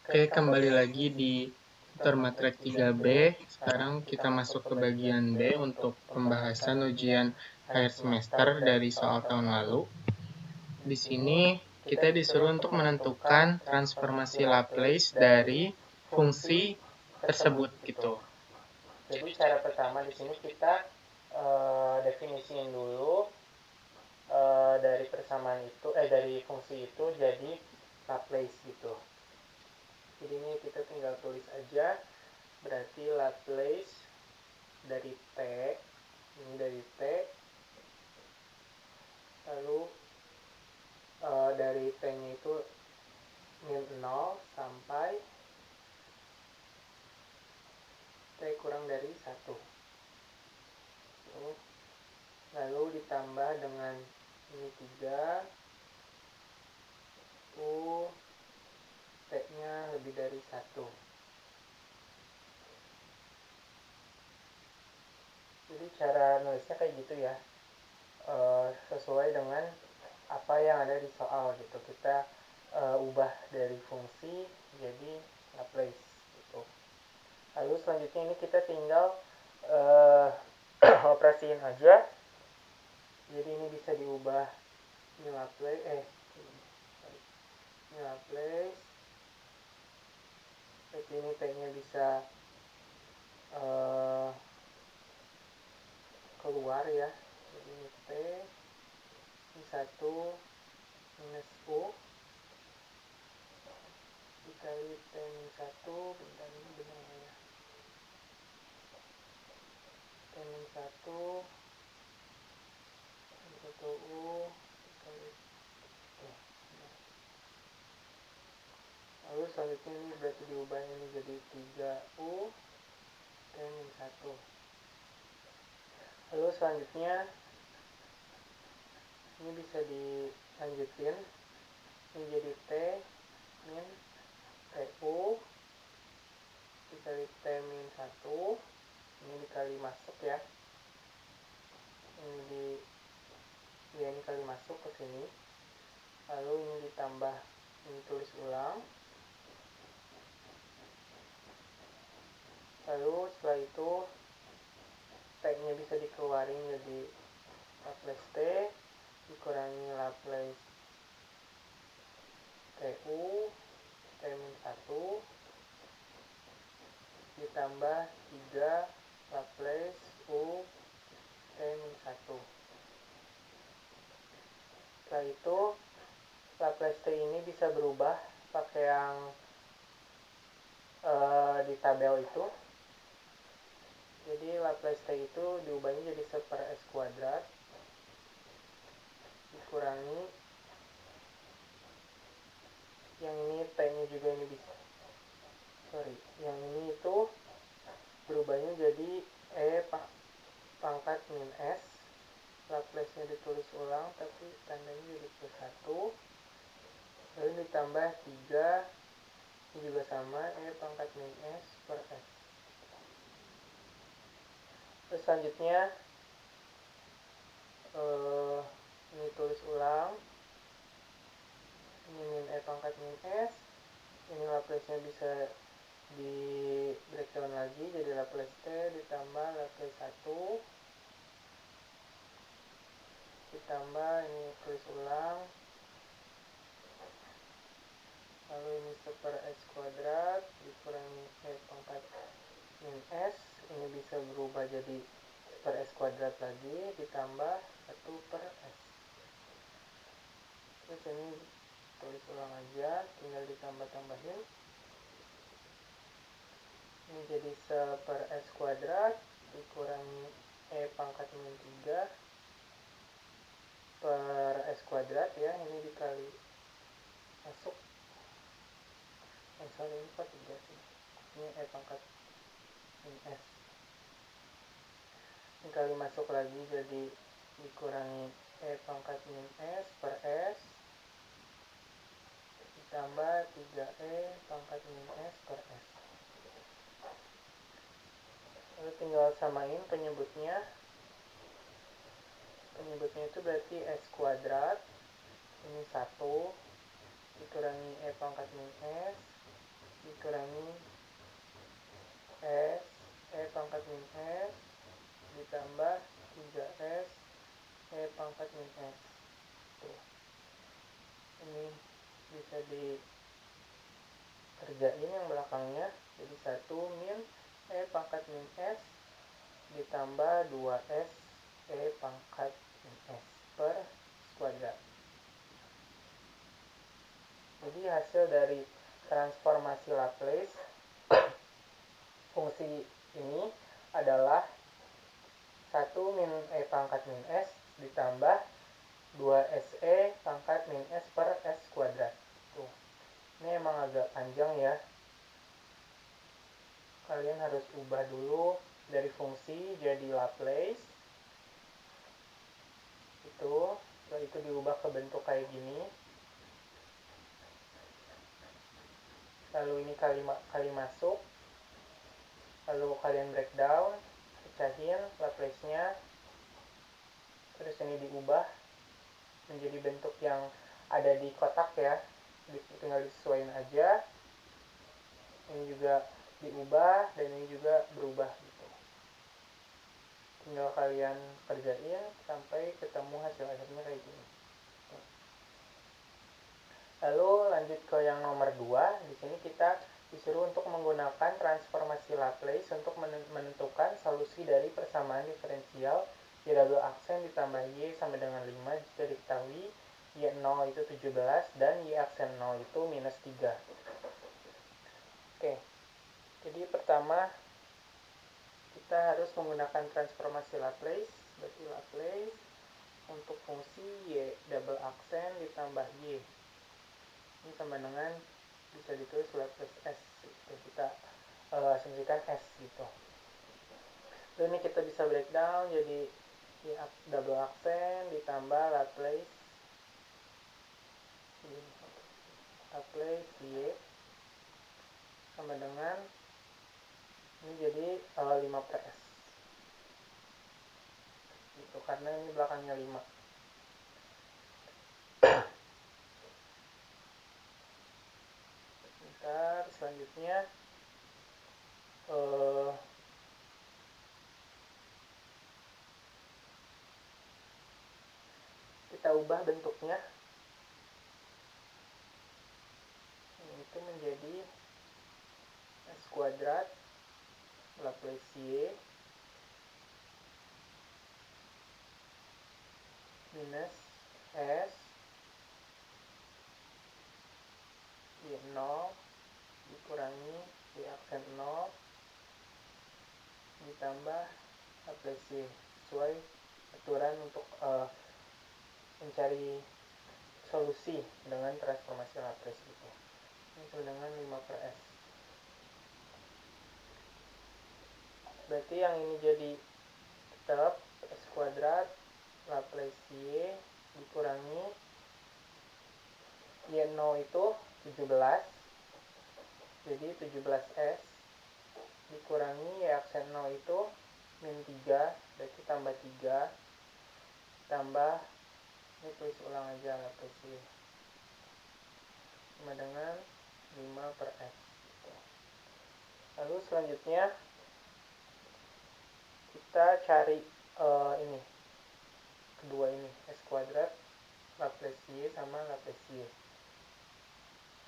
Oke, kembali lagi di tutor matrek 3B. Sekarang kita masuk ke bagian B untuk pembahasan ujian akhir semester dari soal tahun lalu. Di sini kita disuruh untuk menentukan transformasi Laplace dari fungsi tersebut gitu. Jadi cara pertama di sini kita definisiin dulu dari persamaan itu dari fungsi itu jadi Laplace gitu. Jadi ini kita tinggal tulis aja, berarti Laplace dari T, ini dari T, lalu dari T-nya itu min 0 sampai T kurang dari 1. Lalu ditambah dengan ini 3, U, T-nya lebih dari 1. Jadi cara nulisnya kayak gitu ya, sesuai dengan apa yang ada di soal gitu. Kita ubah dari fungsi jadi Laplace gitu. Lalu selanjutnya ini kita tinggal operasiin aja. Jadi ini bisa diubah ini Laplace jadi ini T-nya bisa keluar ya. Jadi ini T ini 1 minus U dikali T min 1, bentar ini benar ya, T min 1 U dikali lalu selanjutnya ini berarti diubah ini jadi 3U T min 1. Lalu selanjutnya ini bisa dilanjutin, ini jadi T min TU dikali T min 1, ini dikali masuk ya, ini kali masuk ke sini, lalu ini ditambah, ini tulis ulang, lalu setelah itu T-nya bisa dikeluarin jadi Laplace T dikurangi Laplace TU T min 1 ditambah 3 Laplace U T min 1. Setelah itu Laplace T ini bisa berubah pakai yang di tabel itu. Jadi Laplace T itu diubahnya jadi 1/s kuadrat dikurangi yang ini T-nya juga ini bisa yang ini itu berubahnya jadi pangkat min S, Laplace-nya ditulis ulang tapi tandanya jadi plus 1, lalu ditambah 3, ini juga sama pangkat min S per S. Terus selanjutnya ini tulis ulang, ini min pangkat min S, ini Laplace-nya bisa di breakdown lagi jadi Laplace T ditambah Laplace 1 ditambah ini tulis ulang, lalu ini 1/s kuadrat dikurangi pangkat min S, ini bisa berubah jadi 1/s kuadrat lagi ditambah 1/s. Terus ini tulis ulang aja, tinggal ditambah-tambahin, ini jadi 1/s kuadrat dikurangi pangkat min 3 per S kuadrat ya, ini dikali masuk ini 3 sih, ini pangkat min S, dikali masuk lagi jadi dikurangi pangkat min S per S ditambah 3 pangkat min S per S. Lalu tinggal samain penyebutnya itu berarti S kuadrat ini 1 dikurangi pangkat min S min S ditambah 3S E pangkat min S. Tuh. Ini bisa dikerjain yang belakangnya. Jadi 1 min E pangkat min S ditambah 2S E pangkat min S per kuadrat. Jadi hasil dari transformasi Laplace fungsi ini adalah 1 min E pangkat min S ditambah 2SE pangkat min S per S kuadrat. Tuh. Ini emang agak panjang ya. Kalian harus ubah dulu dari fungsi jadi Laplace. Setelah itu diubah ke bentuk kayak gini. Lalu ini kali masuk. Lalu kalian breakdown, pecahin Laplace-nya. Terus ini diubah menjadi bentuk yang ada di kotak ya. Tinggal disesuaikan aja. Ini juga diubah dan ini juga berubah gitu. Tinggal kalian kerjain sampai ketemu hasil akhirnya kayak gini. Lalu lanjut ke yang nomor 2. Di sini kita disuruh untuk menggunakan transformasi Laplace untuk menentukan solusi dari persamaan diferensial Y double aksen ditambah Y sama dengan 5 jika diketahui Y0 itu 17 dan Y aksen 0 itu minus 3. Oke, jadi pertama kita harus menggunakan transformasi Laplace. Berarti Laplace untuk fungsi Y double aksen ditambah Y. Ini sama dengan bisa ditulis Laplace S. Kita asumsikan S gitu. Lalu ini kita bisa breakdown jadi Y double aksen ditambah Laplace Y sama dengan ini jadi 5 per S gitu, karena ini belakangnya 5. Bentar, selanjutnya kita ubah bentuknya. Itu menjadi S kuadrat Laplace Y minus S Y0 dikurangi Y aksen 0 ditambah Laplace Y sesuai aturan untuk mencari solusi dengan transformasi Laplace itu. Ini sama dengan 5 per S. Berarti yang ini jadi tetap S kuadrat Laplace Y dikurangi Y0 itu 17. Jadi 17S dikurangi Y aksen 0 itu min 3. Berarti tambah 3. Tambah, ini tulis ulang aja Laplace Y. Sama dengan 5 per S. Lalu selanjutnya kita cari ini kedua ini S kuadrat Laplace Y sama Laplace Y.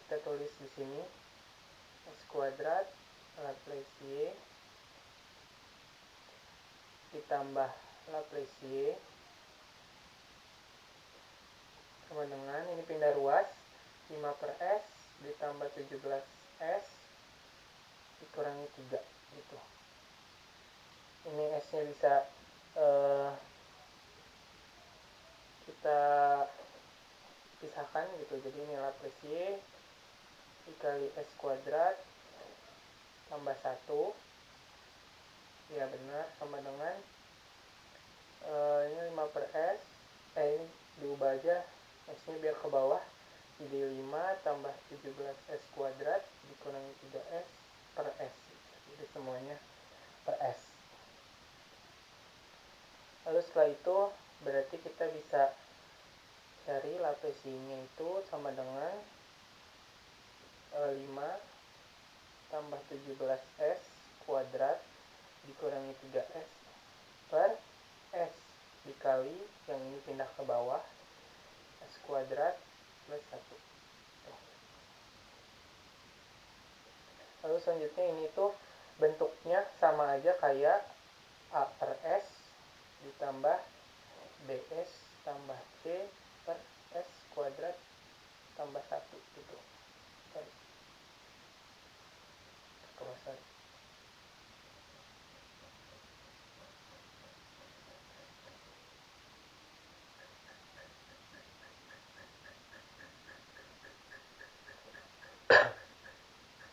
Kita tulis di sini S kuadrat Laplace Y ditambah Laplace Y sama dengan ini pindah ruas 5 per S ditambah 17S dikurangi 3 gitu. Ini S-nya bisa kita pisahkan gitu. Jadi ini Laplace Y dikali S kuadrat tambah 1. Ya benar, sama dengan ini 5 per S. Ini diubah aja S-nya biar ke bawah. Jadi 5 tambah 17S kuadrat dikurangi 3S per S. Jadi semuanya per S. Lalu setelah itu berarti kita bisa cari Laplace Y-nya itu sama dengan 5 tambah 17S kuadrat dikurangi 3S per S dikali yang ini pindah ke bawah S kuadrat plus 1. Lalu selanjutnya ini tuh bentuknya sama aja kayak A per S ditambah BS tambah C per S kuadrat tambah 1 gitu. Sorry.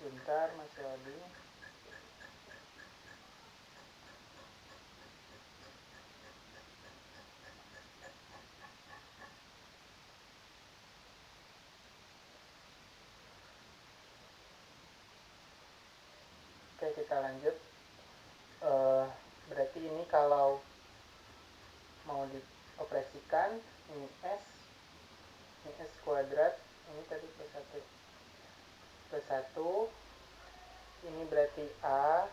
Bentar, masih lagi. Oke, kita lanjut. Berarti ini kalau mau dioperasikan, ini S kuadrat, ini tadi plus 1. Plus 1, ini berarti A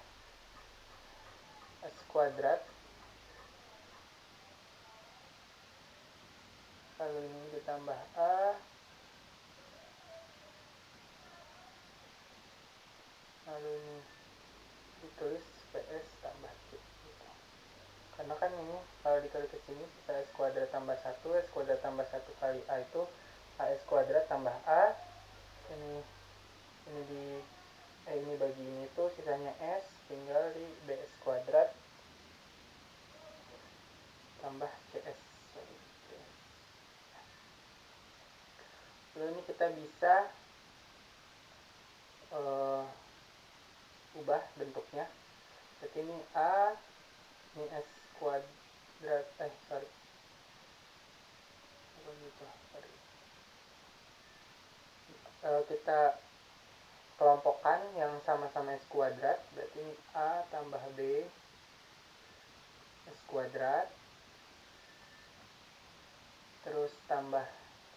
S kuadrat, lalu ini ditambah A, lalu ini ditulis PS tambah C gitu. Karena kan ini kalau dikali ke sini bisa S kuadrat tambah 1, S kuadrat tambah 1 kali A itu AS kuadrat tambah A, ini bagi ini tuh sisanya S, tinggal di BS kuadrat tambah CS. Lalu ini kita bisa ubah bentuknya. Jadi ini A, ini S kuadrat, kita kelompokkan yang sama-sama S kuadrat, berarti ini A tambah B S kuadrat, terus tambah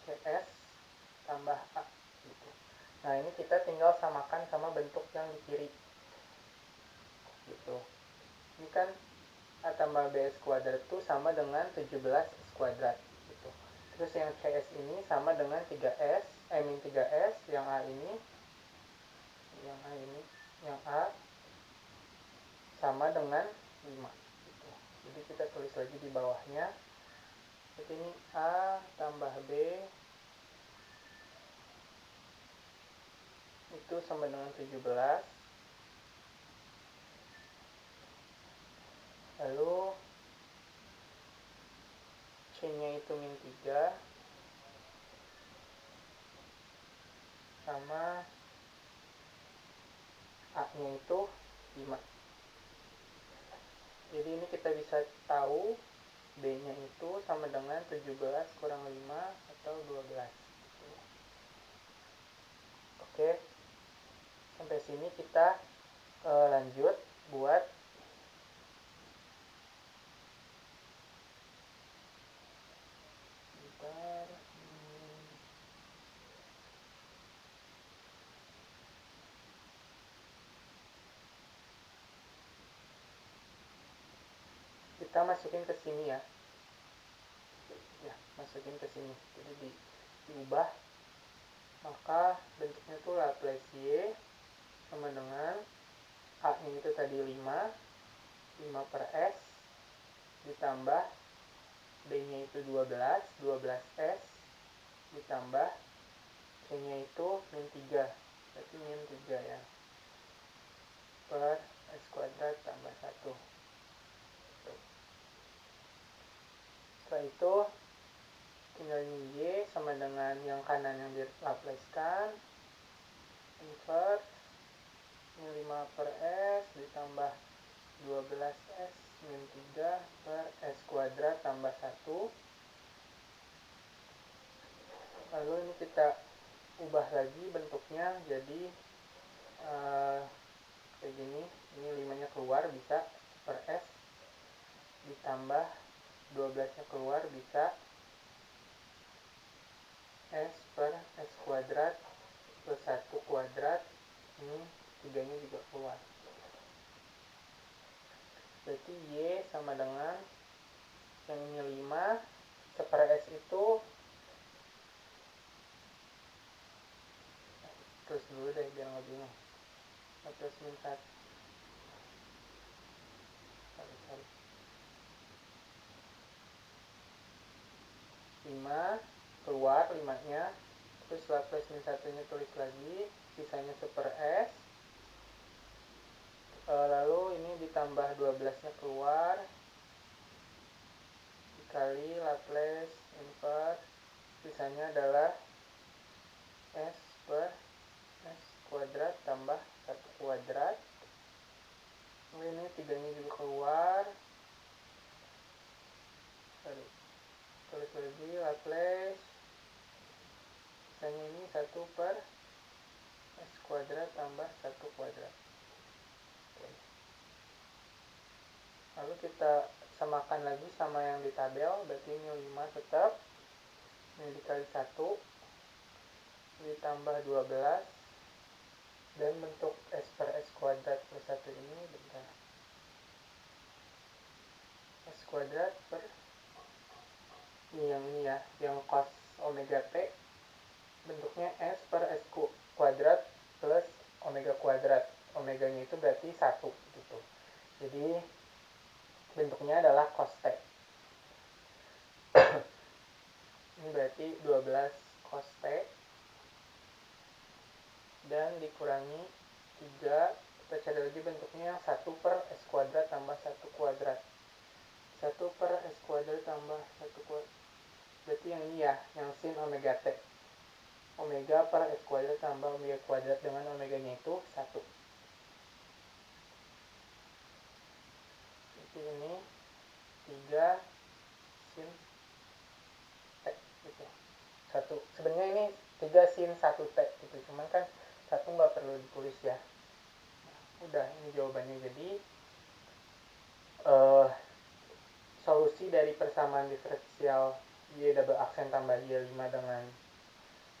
CS tambah A gitu. Nah ini kita tinggal samakan sama bentuk yang di kiri gitu. Ini kan A tambah B S kuadrat itu sama dengan 17 S kuadrat gitu. Terus yang CS ini sama dengan 3S, min 3S, yang A ini yang A sama dengan 5 gitu. Jadi kita tulis lagi di bawahnya. Jadi ini A tambah B itu sama dengan 17. Lalu C-nya itu min 3 sama A-nya itu 5. Jadi ini kita bisa tahu B-nya itu sama dengan 17 kurang 5 atau 12. Oke, sampai sini kita lanjut buat kita masukin ke sini ya. Masukin ke sini. Jadi diubah, maka bentuknya itu Laplace sama dengan A-nya itu tadi 5 per S ditambah B-nya itu 12 S ditambah C-nya itu min 3, berarti min 3 ya, per S kuadrat tambah 1. Setelah itu tinggal ini Y sama dengan yang kanan yang dilaplacekan, invert ini 5 per S ditambah 12S min 3 per S kuadrat tambah 1. Lalu ini kita ubah lagi bentuknya jadi kayak gini. Ini 5 nya keluar bisa per S ditambah 12 nya keluar bisa S per S kuadrat plus 1 kuadrat, ini 3 nya juga keluar. berarti Y sama dengan yang ini 5 per S itu terus dulu deh biar nggak bingung. Plus min 1 sorry. 5 keluar 5 nya, terus Laplace min 1 nya tulis lagi, sisanya super S, lalu ini ditambah 12 nya keluar dikali Laplace inverse, sisanya adalah S per S kuadrat tambah 1 kuadrat. Ini 3 nya juga keluar, tulis lagi Laplace, sisanya ini 1 per S kuadrat tambah 1 kuadrat. Oke. Lalu kita samakan lagi sama yang di tabel, berarti ini 5 tetap, ini dikali 1 ditambah 12, dan bentuk S per S kuadrat plus 1 ini bentar, S kuadrat per ini ya, yang cos omega T, bentuknya S per S kuadrat plus omega kuadrat, omeganya itu berarti 1 gitu. Jadi bentuknya adalah cos T. Ini berarti 12 cos T dan dikurangi 3, kita cari lagi bentuknya 1 per S kuadrat tambah 1 kuadrat. 1 per S kuadrat tambah 1 kuadrat, berarti yang ini ya, yang sin omega T. Omega per S kuadrat tambah omega kuadrat dengan omeganya itu 1. Jadi ini 3 sin T gitu. 1. Sebenarnya ini 3 sin 1 T gitu. Cuman kan 1 nggak perlu ditulis ya. Nah, udah, ini jawabannya. Jadi solusi dari persamaan diferensial Y double aksen tambah Y5 dengan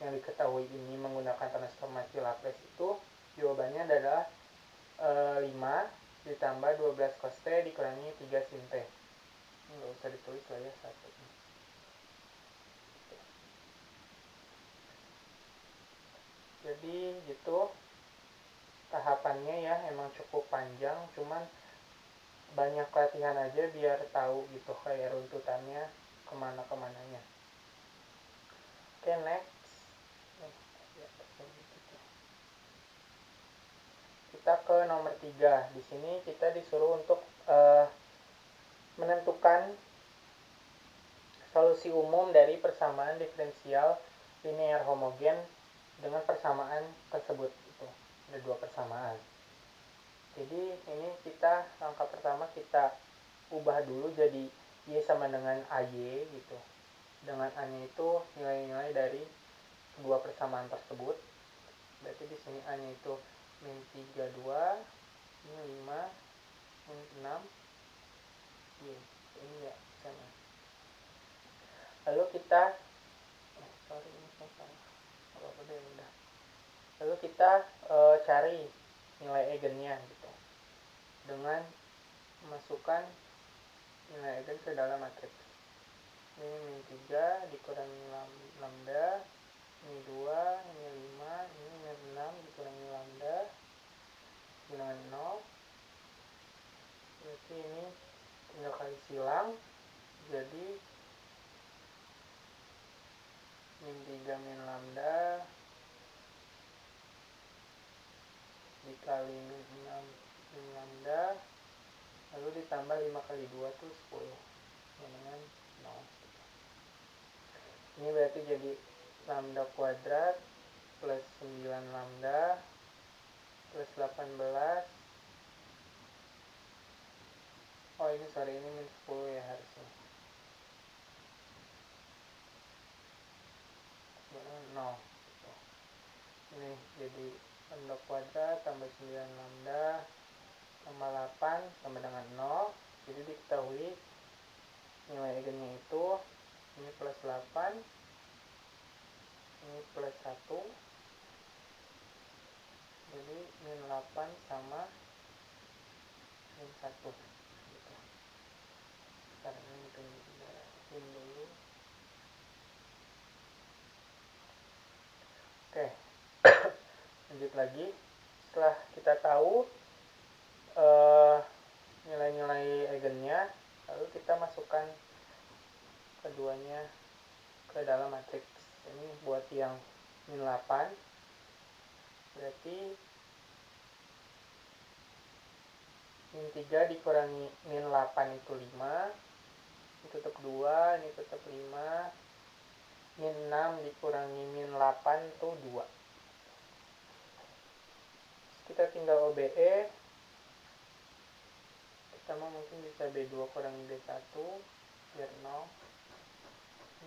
yang diketahui ini menggunakan transformasi Laplace itu jawabannya adalah 5 ditambah 12 cos T dikurangi 3 sin T. Ini nggak usah ditulis lah ya 1. Jadi gitu tahapannya ya, emang cukup panjang, cuman banyak latihan aja biar tahu gitu kayak runtutannya kemana-kemananya. Oke, next. Kita ke nomor 3. Di sini kita disuruh untuk menentukan solusi umum dari persamaan diferensial linear homogen dengan persamaan tersebut. Itu ada 2 persamaan. Jadi ini kita langkah pertama kita ubah dulu jadi Y sama dengan AY gitu. Dengan A-nya itu nilai-nilai dari kedua persamaan tersebut. Berarti di sini A-nya itu min 32, ini 5, min 6. Ini ya sama. Lalu kita Lalu kita cari nilai eigennya gitu. Dengan memasukkan nilai eigen ke dalam matriks. Ini min 3 dikurangi lambda, ini 2, ini 5, ini min 6 dikurangi lambda dengan 0. Berarti ini tinggal kali silang, jadi min 3 min lambda dikali min 6 min lambda, lalu ditambah 5 kali 2 itu 10 dengan 0. Ini berarti jadi lambda kuadrat plus 9 lambda plus 18. Oh ini sorry, ini min 10 ya harusnya. 0. Ini jadi lambda kuadrat tambah 9 lambda tambah 8 sama dengan 0. Jadi diketahui nilai eigennya itu ini plus 8, ini plus 1. Jadi min 8 sama min 1 gitu. pindahin dulu. Oke. Lanjut lagi. Setelah kita tahu nilai-nilai eigennya, lalu kita masukkan keduanya ke dalam matriks. Ini buat yang min 8, berarti min 3 dikurangi min 8 itu 5, ini tetap 2, ini tetap 5, min 6 dikurangi min 8 itu 2. Kita tinggal OBE, kita mungkin bisa B2 kurangi B1 biar 0.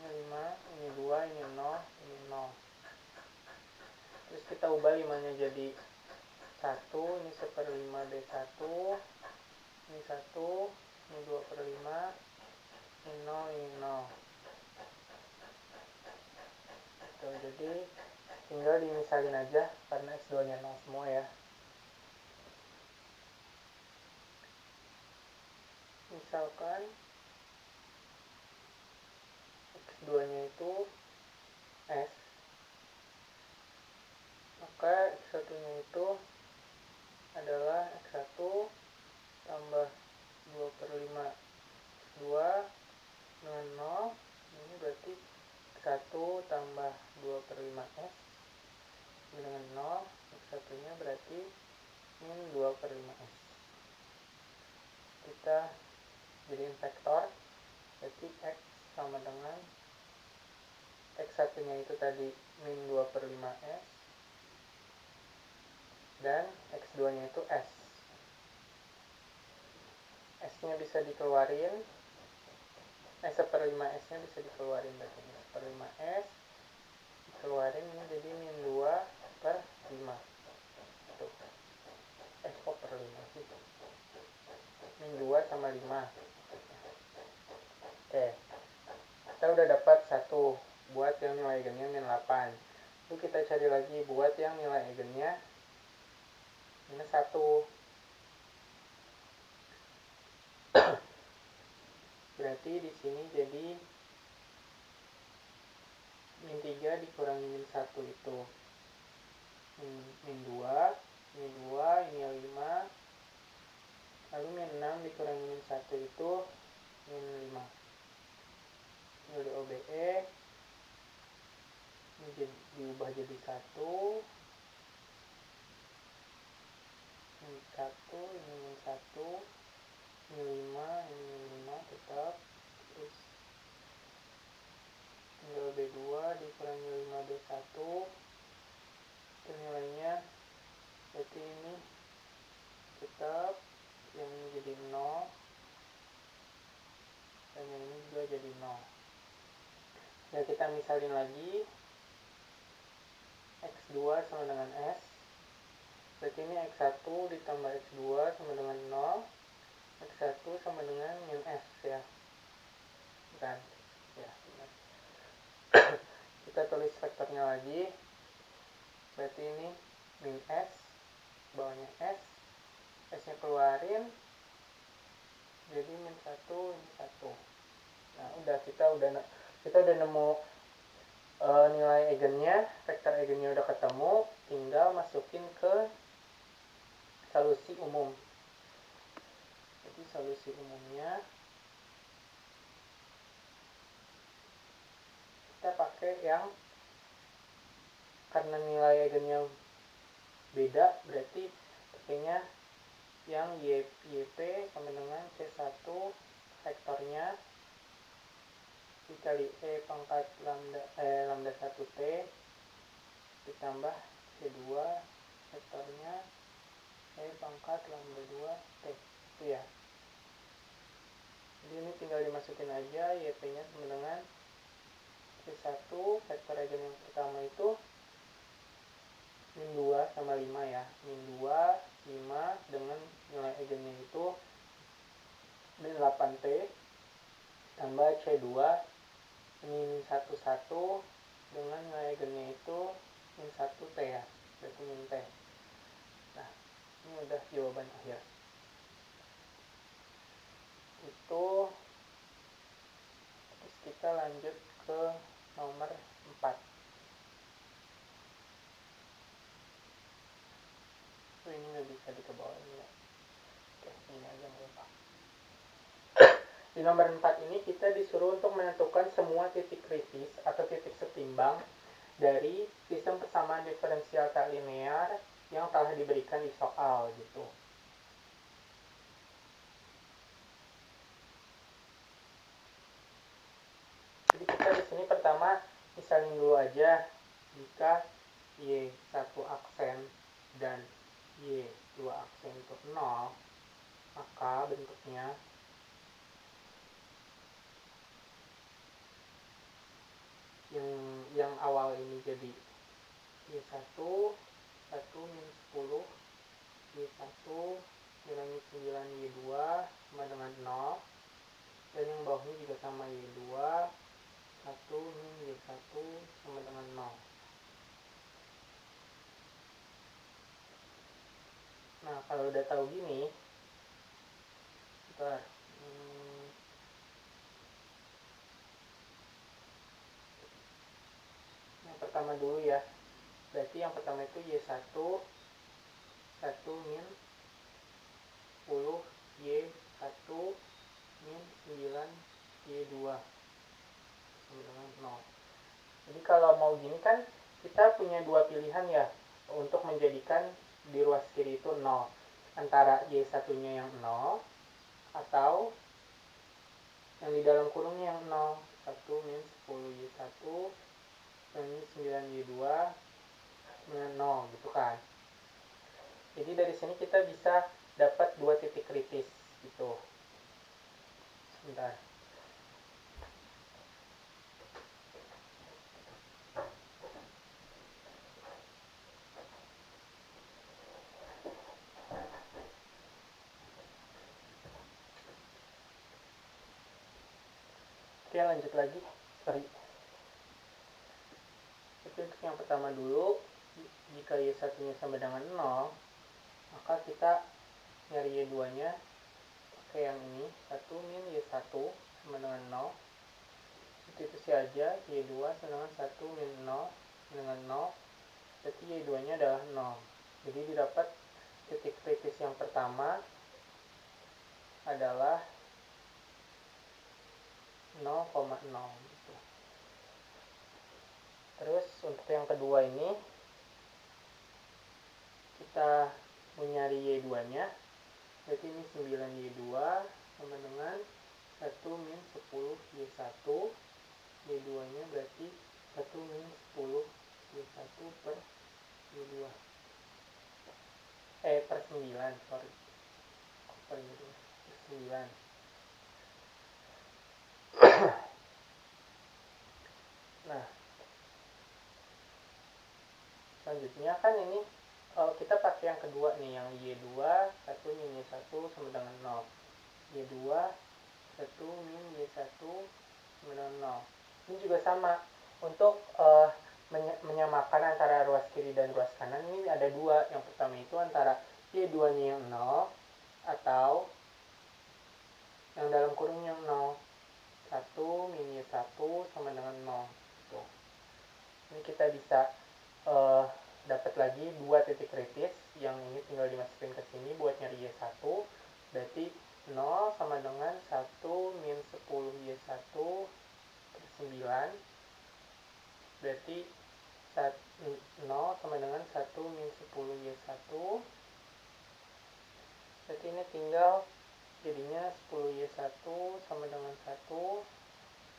Ini 5, ini 2, ini 0, ini 0. Terus kita ubah 5 nya jadi 1, ini 1/5 B1, ini 1, ini 2/5, ini 0, ini 0. Gitu, jadi tinggal dimisalin aja karena X2 nya 0 semua ya. Misalkan X2 nya itu S, maka X1 nya itu adalah X1 tambah 2/5 X2 dengan 0. Ini berarti X1 tambah 2/5 S dengan 0. X1 nya berarti min 2/5 S. Kita jadiin vektor, berarti X sama dengan X1 nya itu tadi min 2/5 S dan X2 nya itu S. S nya bisa dikeluarin, 1/5 S nya bisa dikeluarin, berarti 1/5 S dikeluarin, ini jadi min 2/5. Tuh. Kok per 5 sih? Min 2 sama 5. Oke. Kita udah dapat 1 buat yang nilai eigennya min 8. Lalu kita cari lagi buat yang nilai eigennya minus 1. Berarti di sini jadi min 3 dikurangi min 1 itu min 2, min 2 ini 5. Lalu min 6 dikurangi min 1 itu min 5. Ini udah OBE. Ini diubah jadi 1. Min 1, ini min 1. Min 5, ini min 5 tetap. Terus tinggal B2 dikurangi 5 B1. Itu nilainya berarti ini tetap, yang ini jadi 0 dan yang ini juga jadi 0. Nah, kita misalin lagi X2 sama dengan S, berarti ini X1 ditambah X2 sama dengan 0, X1 sama dengan min S ya, bukan ya, benar. Kita tulis vektornya lagi, berarti ini min S, bawahnya S, S nya keluarin, jadi min 1, min 1. Nah, udah kita udah nemu nilai eigennya, vektor eigennya udah ketemu, tinggal masukin ke solusi umum. Jadi solusi umumnya kita pakai yang, karena nilai eigennya beda, berarti pakainya yang YP sama dengan C1 vektornya dikali E pangkat lambda 1T ditambah C2 vektornya E pangkat lambda 2T. Itu ya. Jadi ini tinggal dimasukin aja, YP nya sama dengan C1 vektor eigen yang pertama itu min 2 sama 5 ya. Min 2, 5 dengan nilai eigennya itu min 8T tambah C2 min 1, 1 dengan nilai eigennya itu min 1T ya, berarti min T. Nah, ini udah jawaban akhir. Itu kita lanjut ke nomor 4. Ini nggak bisa dikebawain ya. Oke, ini aja nggak apa. Di nomor 4 ini kita disuruh untuk menentukan semua titik kritis atau titik setimbang dari sistem persamaan diferensial tak linear yang telah diberikan di soal gitu. Jadi kita di sini pertama misalin dulu aja, jika Y1 aksen dan Y2 aksen itu 0, maka bentuknya yang awal ini jadi Y1 1 minus 10, Y1 nilainya 9, Y2 sama dengan 0, dan yang bawahnya juga sama, Y2 1 min Y1 sama dengan 0. Nah, kalau udah tahu gini, bentar, yang pertama dulu ya. Berarti yang pertama itu Y1 1 min 10 Y1 min 9 Y2 sama dengan 0. Jadi kalau mau gini kan kita punya dua pilihan ya untuk menjadikan di ruas kiri itu 0, antara Y1-nya yang 0 atau yang di dalam kurungnya yang 0, 1 min 10 Y1 min 9 Y2 dengan 0 gitu kan. Jadi dari sini kita bisa dapat dua titik kritis gitu. Sebentar. Oke, lanjut lagi. Sorry. Itu untuk yang pertama dulu, jika Y1-nya sama dengan 0, maka kita nyari Y2-nya pakai yang ini, 1 min Y1 sama dengan 0. Substitusi aja, Y2 sama dengan 1 min 0 dengan 0, berarti Y2-nya adalah 0. Jadi didapat titik kritis yang pertama adalah 0,0 gitu. Terus untuk yang kedua ini kita mencari Y2-nya, berarti ini 9Y2 sama dengan 1 min 10 Y1. Y2-nya berarti 1 min 10 Y1 per Y2. Per 9, sorry. Per 9. Nah, selanjutnya kan ini kita pakai yang kedua nih, yang Y2 1 min Y1 sama dengan 0. Y2 1 min Y1 sama dengan 0. Ini juga sama. Untuk menyamakan antara ruas kiri dan ruas kanan, ini ada dua. Yang pertama itu antara Y2-nya yang 0 atau yang dalam kurung yang 0. 1 min Y1 sama dengan 0. Tuh. Ini kita bisa dapat lagi dua titik kritis, yang ini tinggal dimasukin ke sini buat nyari Y1. Berarti 0 sama dengan 1 min 10 Y1 per 9. Berarti 0 sama dengan 1 min 10 Y1. Berarti ini tinggal jadinya 10 Y1 sama dengan 1.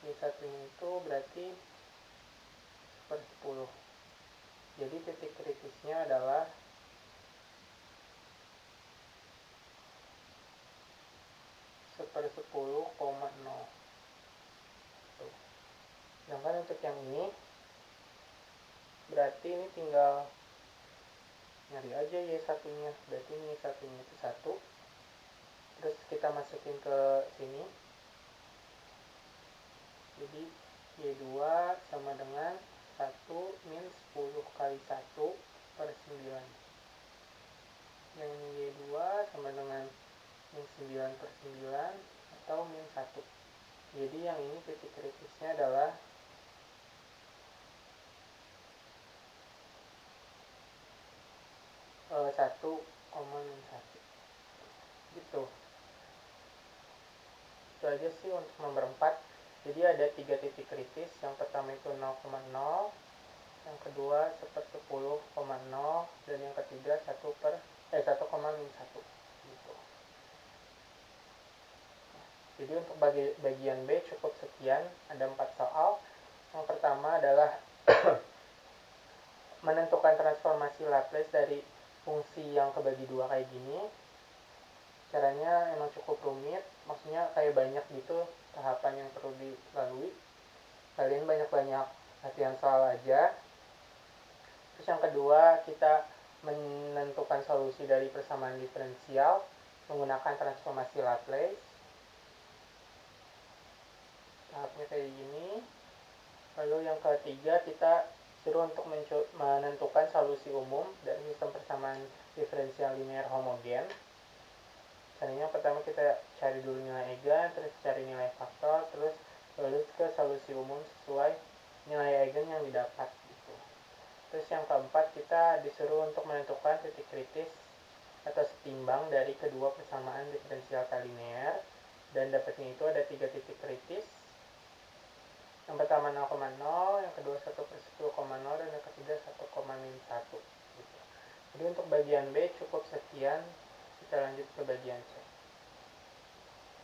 Y1 itu berarti per 10. Jadi titik kritisnya adalah per 10,0. Sedangkan untuk yang ini berarti ini tinggal nyari aja Y1-nya. Berarti ini Y1-nya itu 1. Terus kita masukin ke sini. Jadi Y2 sama dengan 1 min 10 kali 1 per 9. Yang Y2 sama dengan min 9 per 9 atau min 1. Jadi yang ini titik kritisnya adalah 1,1 gitu. Itu aja sih untuk nomor 4. Jadi ada 3 titik kritis. Yang pertama itu 0,0, yang kedua 10,0, dan yang ketiga 1,1 gitu. Jadi untuk bagian B cukup sekian, ada 4 soal. Yang pertama adalah menentukan transformasi Laplace dari fungsi yang kebagi dua kayak gini. Caranya emang cukup rumit, maksudnya kayak banyak gitu tahapan yang perlu dilalui. Kalian banyak-banyak latihan soal aja. Terus yang kedua, kita menentukan solusi dari persamaan diferensial menggunakan transformasi Laplace. Tahapnya kayak gini. Lalu yang ketiga, kita suruh untuk menentukan solusi umum dari sistem persamaan diferensial linear homogen. Caranya pertama kita cari dulu nilai eigen, terus cari nilai faktor, terus lulus ke solusi umum sesuai nilai eigen yang didapat gitu. Terus yang keempat, kita disuruh untuk menentukan titik kritis atau setimbang dari kedua persamaan diferensial linear, dan dapatnya itu ada 3 titik kritis. Yang pertama 0,0, yang kedua 1/10,0, dan yang ketiga 1,1 gitu. Jadi untuk bagian B cukup sekian. Kita lanjut ke bagian C.